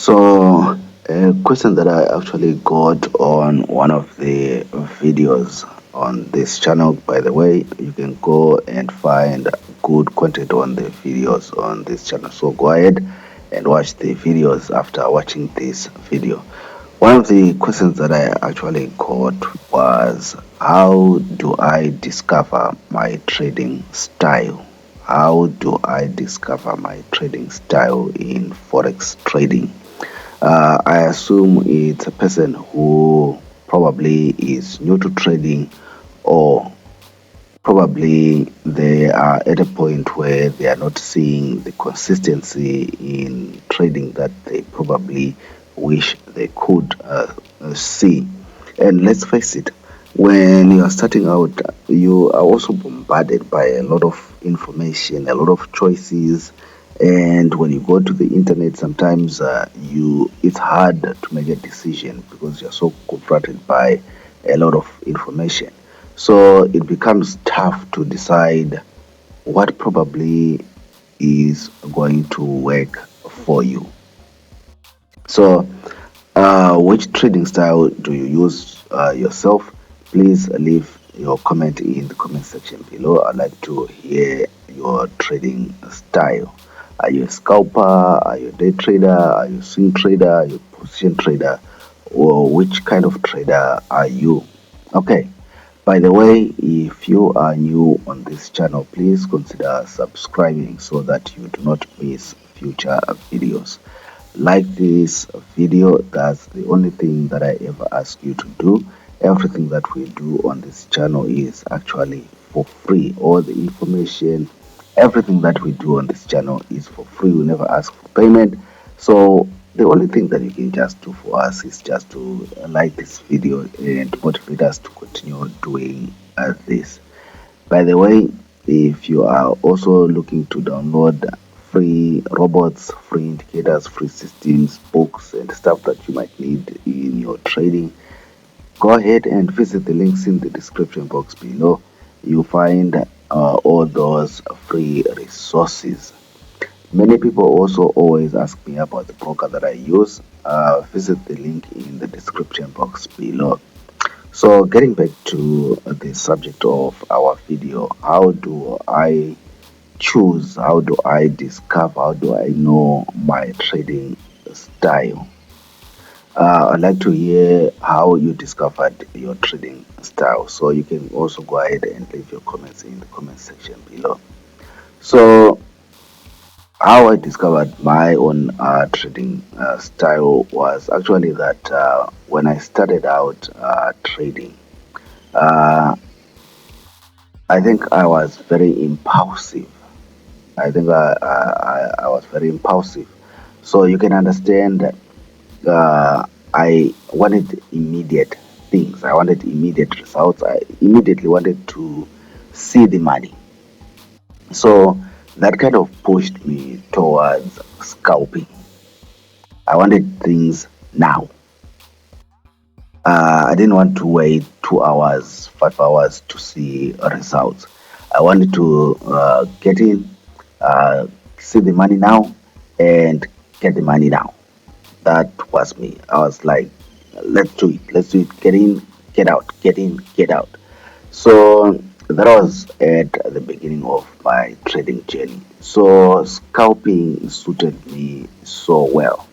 So, a question that I actually got on one of the videos on this channel, by the way, you can go and find good content on the videos on this channel. So, go ahead and watch the videos after watching this video. One of the questions that I actually got was, how do I discover my trading style? How do I discover my trading style in Forex trading? I assume it's a person who probably is new to trading, or probably they are at a point where they are not seeing the consistency in trading that they probably wish they could see. And let's face it, when you are starting out, you are also bombarded by a lot of information, a lot of choices, and when you go to the internet, sometimes it's hard to make a decision because you're so confronted by a lot of information. So it becomes tough to decide what probably is going to work for you. So, which trading style do you use yourself? Please leave your comment in the comment section below. I'd like to hear your trading style. Are you a scalper? Are you a day trader? Are you a swing trader? Are you a position trader? Or which kind of trader are you? Okay. By the way, if you are new on this channel, please consider subscribing so that you do not miss future videos. Like this video, that's the only thing that I ever ask you to do. Everything that we do on this channel is actually for free. All the information, everything that we do on this channel is for free. We never ask for payment. So the only thing that you can just do for us is just to like this video and motivate us to continue doing this. By the way, if you are also looking to download free robots, free indicators, free systems, books, and stuff that you might need in your trading, go ahead and visit the links in the description box below. You'll find all those free resources. Many people also always ask me about the broker that I use. Visit the link in the description box below. So, getting back to the subject of our video, how do I choose, how do I discover, how do I know my trading style? I'd like to hear how you discovered your trading style. So, you can also go ahead and leave your comments in the comment section below. So, how I discovered my own trading style was actually that when I started out trading, uh, I think I was very impulsive. I think I was very impulsive. So you can understand that I wanted immediate things. I wanted immediate results. I immediately wanted to see the money. So that kind of pushed me towards scalping. I wanted things now. I didn't want to wait 2 hours, 5 hours to see results. I wanted to get in, see the money now, and get the money now. That was me. I was like, let's do it, let's do it. Get in, get out, get in, get out. So that was at the beginning of my trading journey. So scalping suited me so well.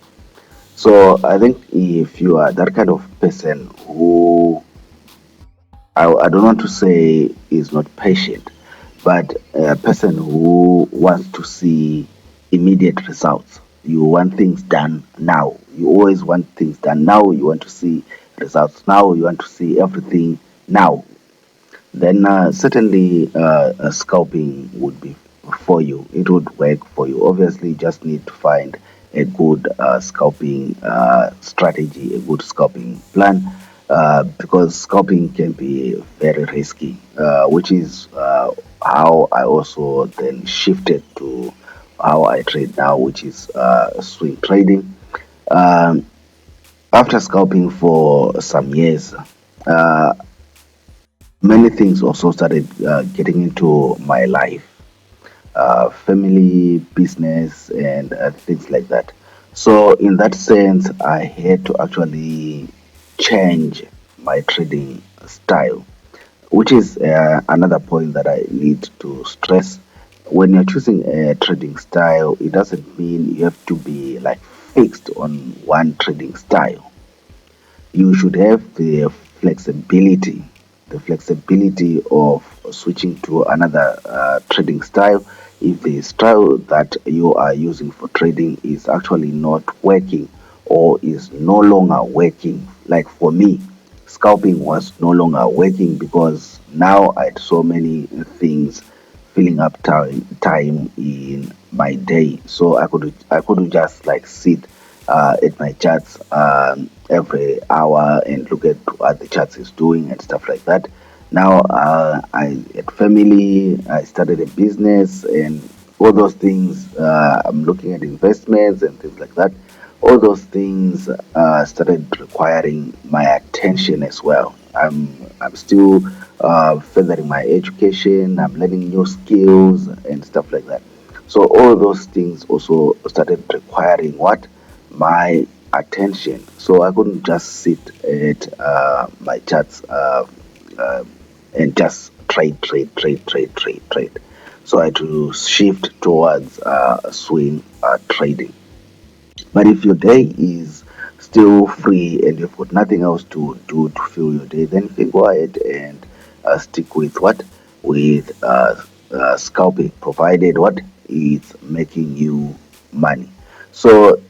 So I think if you are that kind of person who I don't want to say is not patient, but a person who wants to see immediate results. You want things done now. You always want things done now. You want to see results now. You want to see everything now. Then certainly scalping would be for you. It would work for you. Obviously, you just need to find a good scalping strategy, a good scalping plan, because scalping can be very risky, which is how I also then shifted to how I trade now, which is swing trading. Um, After scalping for some years, uh, many things also started getting into my life, family, business, and things like that. So in that sense, I had to actually change my trading style, which is another point that I need to stress. When you're choosing a trading style, it doesn't mean you have to be like fixed on one trading style. You should have the flexibility of switching to another trading style if the style that you are using for trading is actually not working or is no longer working. Like for me, scalping was no longer working because now I had so many things filling up time in my day, so I couldn't just like sit at my charts every hour and look at what the charts is doing and stuff like that. Now I had family, I started a business, and all those things. I'm looking at investments and things like that. All those things started requiring my attention as well. I'm still furthering my education. I'm learning new skills and stuff like that. So all those things also started requiring what? My attention. So I couldn't just sit at my charts uh, and just trade. So I had to shift towards swing trading. But if your day is still free and you've got nothing else to do to fill your day, then you can go ahead and stick with what? With scalping, provided what? It's making you money. So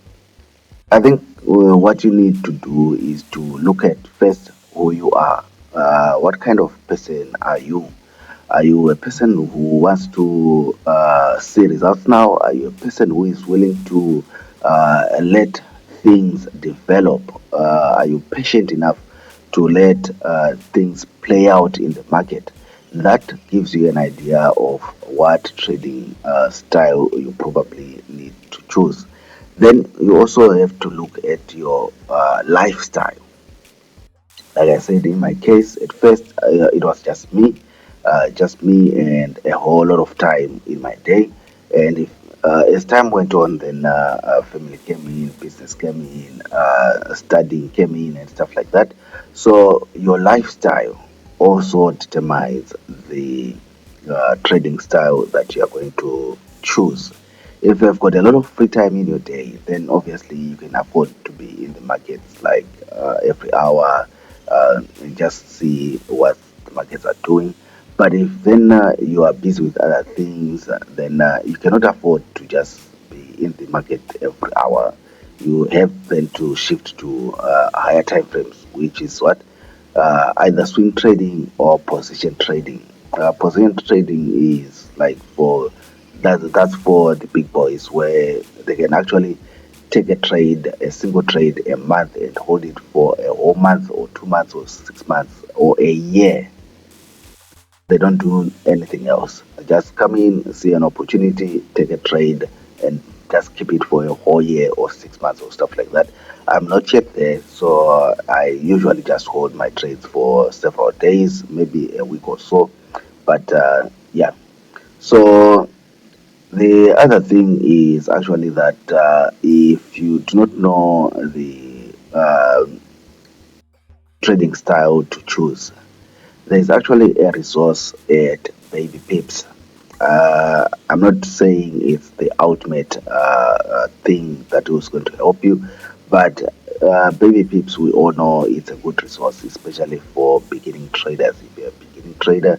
I think what you need to do is to look at first who you are. What kind of person are you? Are you a person who wants to see results now? Are you a person who is willing to let things develop? Are you patient enough to let things play out in the market? That gives you an idea of what trading style you probably need to choose. Then you also have to look at your lifestyle. Like I said, in my case, at first it was just me and a whole lot of time in my day. And if as time went on, then family came in, business came in, studying came in, and stuff like that. So your lifestyle also determines the trading style that you are going to choose. If you've got a lot of free time in your day, then obviously you can afford to be in the markets like every hour and just see what the markets are doing. But if then you are busy with other things, then you cannot afford to just be in the market every hour. You have then to shift to higher time frames, which is what? Either swing trading or position trading. Position trading is like for that's for the big boys where they can actually take a single trade a month and hold it for a whole month or 2 months or 6 months or a year. They don't do anything else. Just come in, see an opportunity, take a trade, and just keep it for a whole year or 6 months or stuff like that. I'm not yet there, so I usually just hold my trades for several days, maybe a week or so. But yeah, so the other thing is actually that if you do not know the trading style to choose, there's actually a resource at Baby Pips. I'm not saying it's the ultimate thing that was going to help you, but Baby Pips, we all know it's a good resource, especially for beginning traders. If you're a beginning trader,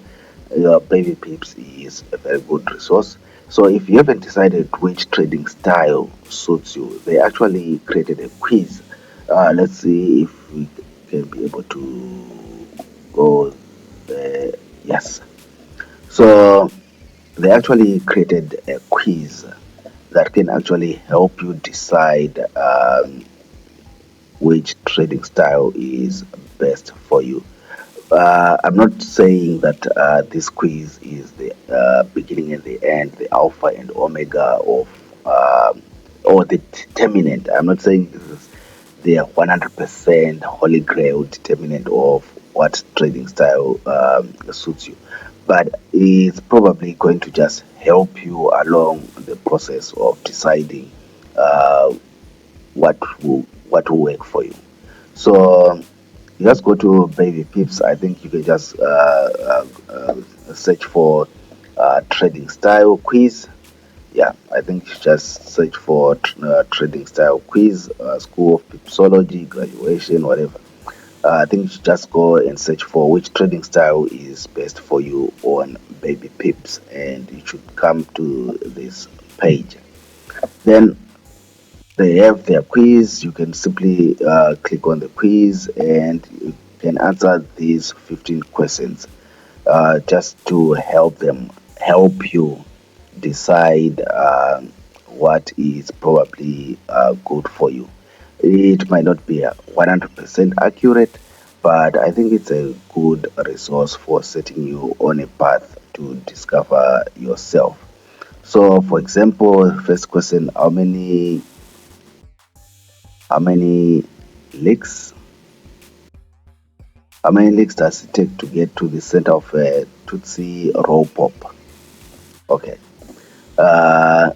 your Baby Pips is a very good resource. So if you haven't decided which trading style suits you, they actually created a quiz. Let's see if we can be able to go there. Yes. So they actually created a quiz that can actually help you decide which trading style is best for you. I'm not saying that this quiz is the beginning and the end, the alpha and omega of, or the determinant. I'm not saying this is the 100% holy grail determinant of what trading style suits you, but it's probably going to just help you along the process of deciding uh, what will work for you. So you just go to Baby Pips. I think you can just search for trading style quiz. Yeah, I think you just search for trading style quiz, School of Pipsology, graduation, whatever. I think you should just go and search for which trading style is best for you on Baby Pips, and you should come to this page. Then they have their quiz. You can simply click on the quiz and you can answer these 15 questions just to help you decide what is probably good for you. It might not be 100% accurate, but I think it's a good resource for setting you on a path to discover yourself. So, for example, first question: how many licks? How many licks does it take to get to the center of a Tootsie Roll Pop? Okay. Uh,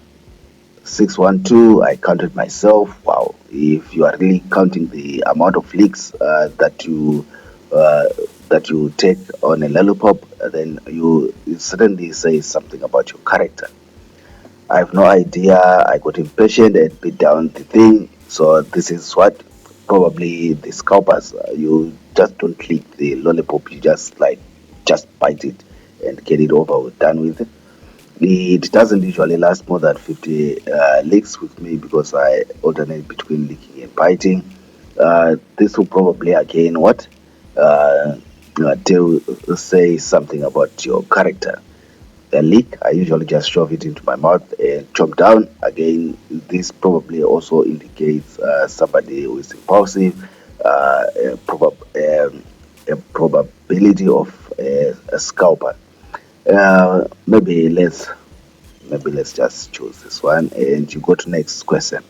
612, I counted myself. Wow. If you are really counting the amount of licks uh, that you take on a lollipop, then it certainly says something about your character. I have no idea. I got impatient and beat down the thing. So this is what probably the scalpers. You just don't click the lollipop. You just bite it and get it over with, done with. It doesn't usually last more than 50 licks with me because I alternate between licking and biting. This will probably again what tell say something about your character. The lick, I usually just shove it into my mouth and chomp down. Again, this probably also indicates somebody who is impulsive, a probability of a scalper. Maybe let's just choose this one and you go to next question.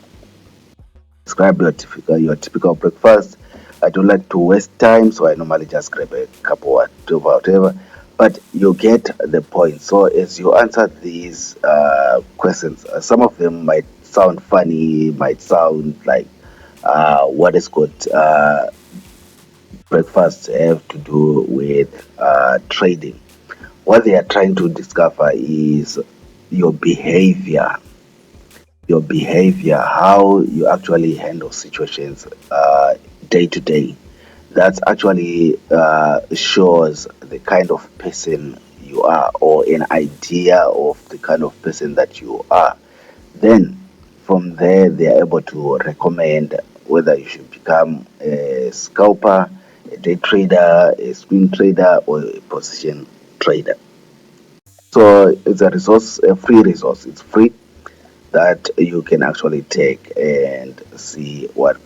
Describe your typical breakfast. I don't like to waste time, so I normally just grab a cup of whatever. But you get the point. So as you answer these questions, some of them might sound funny, might sound like what is called breakfast have to do with trading. What they are trying to discover is your behavior, how you actually handle situations day to day. That actually shows the kind of person you are, or an idea of the kind of person that you are. Then from there, they are able to recommend whether you should become a scalper, a day trader, a swing trader, or a position trader. So it's a resource, a free resource. It's free that you can actually take and see what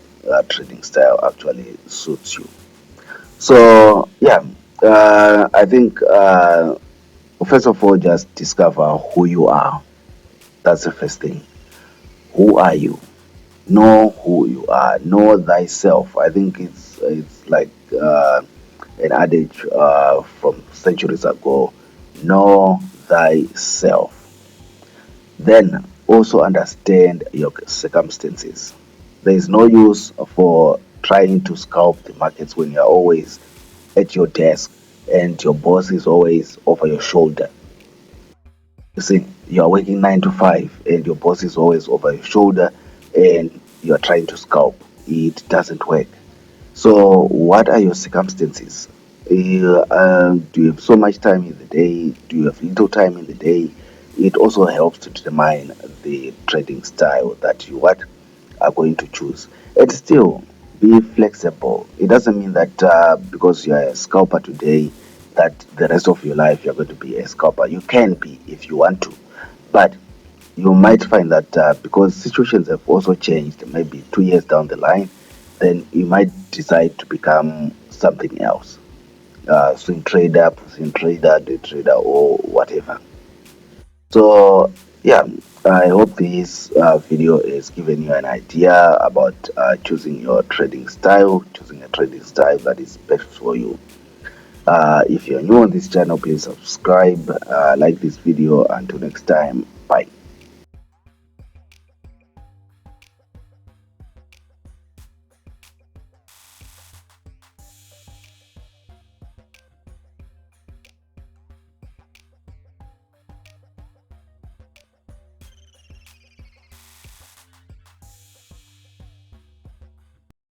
trading style actually suits you. So yeah, I think first of all, just discover who you are. That's the first thing. Who are you? Know who you are. Know thyself. I think it's like an adage from centuries ago. Know thyself. Then also understand your circumstances. There is no use for trying to scalp the markets when you're always at your desk and your boss is always over your shoulder. You see, you are working 9 to 5 and your boss is always over your shoulder and you are trying to scalp. It doesn't work. So, what are your circumstances? Do you have so much time in the day? Do you have little time in the day? It also helps to determine the trading style that you what are going to choose. And still, be flexible. It doesn't mean that because you are a scalper today, that the rest of your life you're going to be a scalper. You can be if you want to, but you might find that because situations have also changed, maybe 2 years down the line, then you might decide to become something else, swing trader, position trader, day trader, or whatever. So, yeah, I hope this video is giving you an idea about choosing your trading style, choosing a trading style that is best for you. If you're new on this channel, please subscribe, like this video. Until next time, bye.